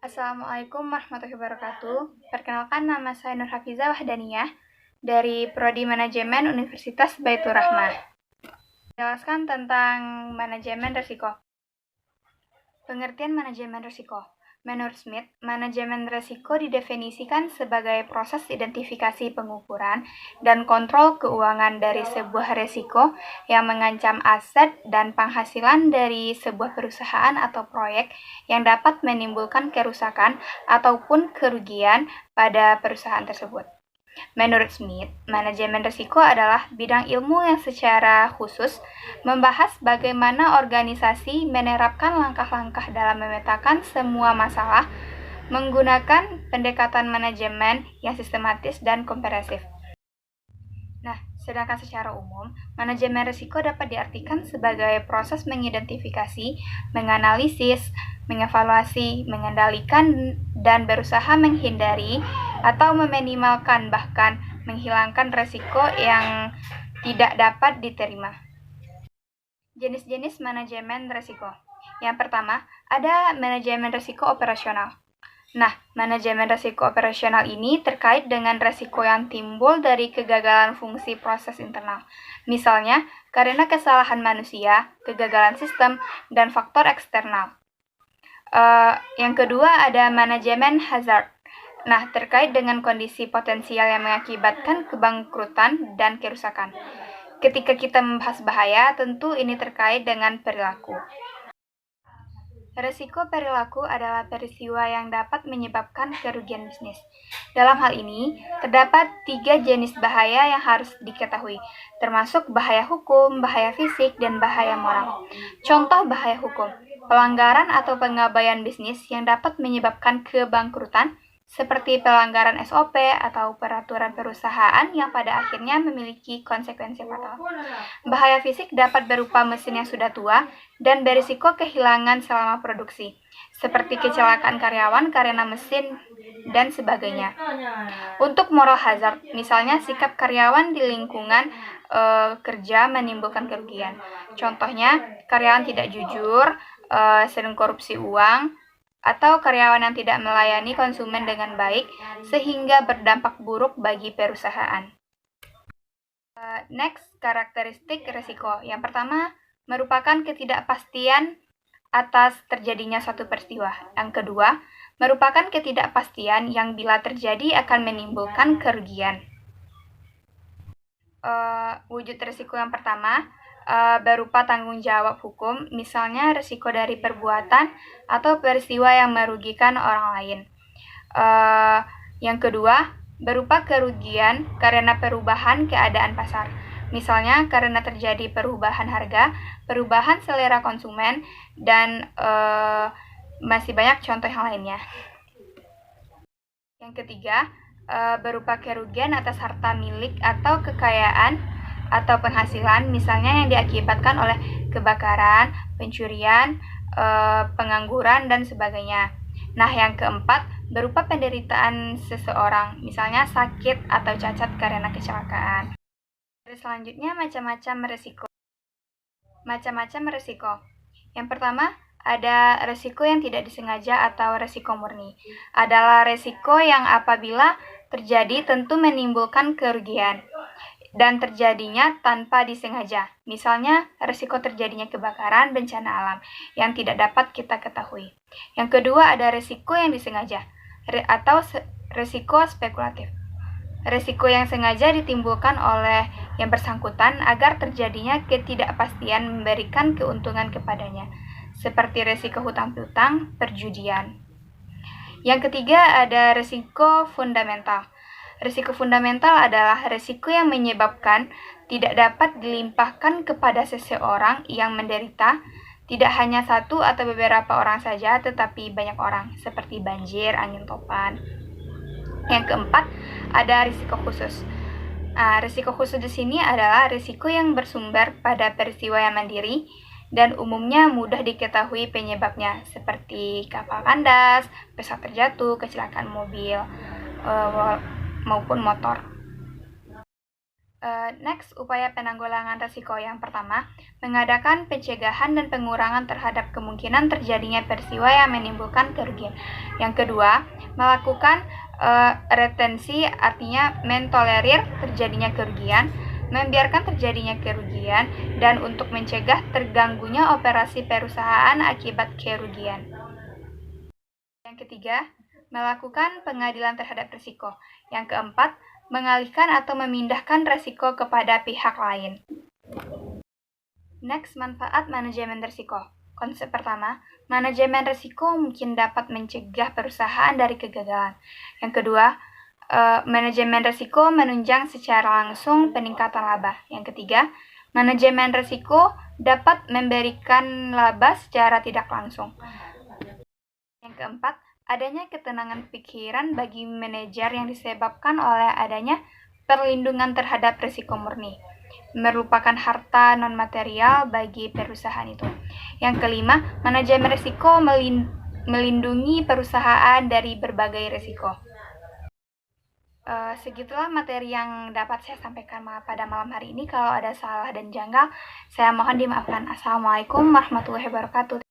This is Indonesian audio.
Assalamualaikum warahmatullahi wabarakatuh. Perkenalkan, nama saya Nur Hafizah Wahdaniyah dari Prodi Manajemen Universitas Baitur Rahmah. Jelaskan tentang manajemen risiko. Pengertian manajemen risiko. Menurut Smith, manajemen risiko didefinisikan sebagai proses identifikasi pengukuran dan kontrol keuangan dari sebuah risiko yang mengancam aset dan penghasilan dari sebuah perusahaan atau proyek yang dapat menimbulkan kerusakan ataupun kerugian pada perusahaan tersebut. Menurut Smith, manajemen risiko adalah bidang ilmu yang secara khusus membahas bagaimana organisasi menerapkan langkah-langkah dalam memetakan semua masalah menggunakan pendekatan manajemen yang sistematis dan komprehensif. Nah, sedangkan secara umum, manajemen risiko dapat diartikan sebagai proses mengidentifikasi, menganalisis, mengevaluasi, mengendalikan, dan berusaha menghindari atau meminimalkan bahkan menghilangkan risiko yang tidak dapat diterima. Jenis-jenis manajemen risiko. Yang pertama, ada manajemen risiko operasional. Nah, manajemen risiko operasional ini terkait dengan risiko yang timbul dari kegagalan fungsi proses internal. Misalnya, karena kesalahan manusia, kegagalan sistem, dan faktor eksternal. Yang kedua ada manajemen hazard. Nah, terkait dengan kondisi potensial yang mengakibatkan kebangkrutan dan kerusakan. Ketika kita membahas bahaya, tentu ini terkait dengan perilaku. Risiko perilaku adalah peristiwa yang dapat menyebabkan kerugian bisnis. Dalam hal ini, terdapat 3 jenis bahaya yang harus diketahui, termasuk bahaya hukum, bahaya fisik, dan bahaya moral. Contoh bahaya hukum, pelanggaran atau pengabaian bisnis yang dapat menyebabkan kebangkrutan, seperti pelanggaran SOP atau peraturan perusahaan yang pada akhirnya memiliki konsekuensi fatal. Bahaya fisik dapat berupa mesin yang sudah tua dan berisiko kehilangan selama produksi, seperti kecelakaan karyawan karena mesin dan sebagainya. Untuk moral hazard, misalnya sikap karyawan di lingkungan kerja menimbulkan kerugian. Contohnya, karyawan tidak jujur, sering korupsi uang, atau karyawan yang tidak melayani konsumen dengan baik sehingga berdampak buruk bagi perusahaan. Next, karakteristik risiko. Yang pertama, merupakan ketidakpastian atas terjadinya suatu peristiwa. Yang kedua, merupakan ketidakpastian yang bila terjadi akan menimbulkan kerugian. Wujud risiko yang pertama, berupa tanggung jawab hukum, misalnya risiko dari perbuatan atau peristiwa yang merugikan orang lain. Yang kedua, berupa kerugian karena perubahan keadaan pasar, misalnya karena terjadi perubahan harga, perubahan selera konsumen, dan masih banyak contoh yang lainnya. Yang ketiga, berupa kerugian atas harta milik atau kekayaan atau penghasilan, misalnya yang diakibatkan oleh kebakaran, pencurian, pengangguran, dan sebagainya. Nah, yang keempat, berupa penderitaan seseorang, misalnya sakit atau cacat karena kecelakaan. Selanjutnya, macam-macam risiko. Macam-macam risiko. Yang pertama, ada risiko yang tidak disengaja atau risiko murni. Adalah risiko yang apabila terjadi tentu menimbulkan kerugian dan terjadinya tanpa disengaja. Misalnya, risiko terjadinya kebakaran, bencana alam yang tidak dapat kita ketahui. Yang kedua, ada risiko yang disengaja atau risiko spekulatif. Risiko yang sengaja ditimbulkan oleh yang bersangkutan agar terjadinya ketidakpastian memberikan keuntungan kepadanya, seperti risiko hutang piutang, perjudian. Yang ketiga, ada risiko fundamental. Risiko fundamental adalah risiko yang menyebabkan tidak dapat dilimpahkan kepada seseorang yang menderita, tidak hanya satu atau beberapa orang saja, tetapi banyak orang, seperti banjir, angin topan. Yang keempat, ada risiko khusus. Risiko khusus di sini adalah risiko yang bersumber pada peristiwa yang mandiri dan umumnya mudah diketahui penyebabnya, seperti kapal kandas, pesawat terjatuh, kecelakaan mobil, maupun motor. Next, upaya penanggulangan risiko. Yang pertama, mengadakan pencegahan dan pengurangan terhadap kemungkinan terjadinya peristiwa yang menimbulkan kerugian. Yang kedua, melakukan retensi, artinya mentolerir terjadinya kerugian, membiarkan terjadinya kerugian, dan untuk mencegah terganggunya operasi perusahaan akibat kerugian. Yang ketiga, melakukan pengadilan terhadap risiko. Yang keempat, mengalihkan atau memindahkan risiko kepada pihak lain. Next, manfaat manajemen risiko. Konsep pertama, manajemen risiko mungkin dapat mencegah perusahaan dari kegagalan. Yang kedua, manajemen risiko menunjang secara langsung peningkatan laba. Yang ketiga, manajemen risiko dapat memberikan laba secara tidak langsung. Yang keempat, adanya ketenangan pikiran bagi manajer yang disebabkan oleh adanya perlindungan terhadap risiko murni, merupakan harta non-material bagi perusahaan itu. Yang kelima, manajemen risiko melindungi perusahaan dari berbagai risiko. Segitulah materi yang dapat saya sampaikan pada malam hari ini. Kalau ada salah dan janggal, saya mohon dimaafkan. Assalamualaikum warahmatullahi wabarakatuh.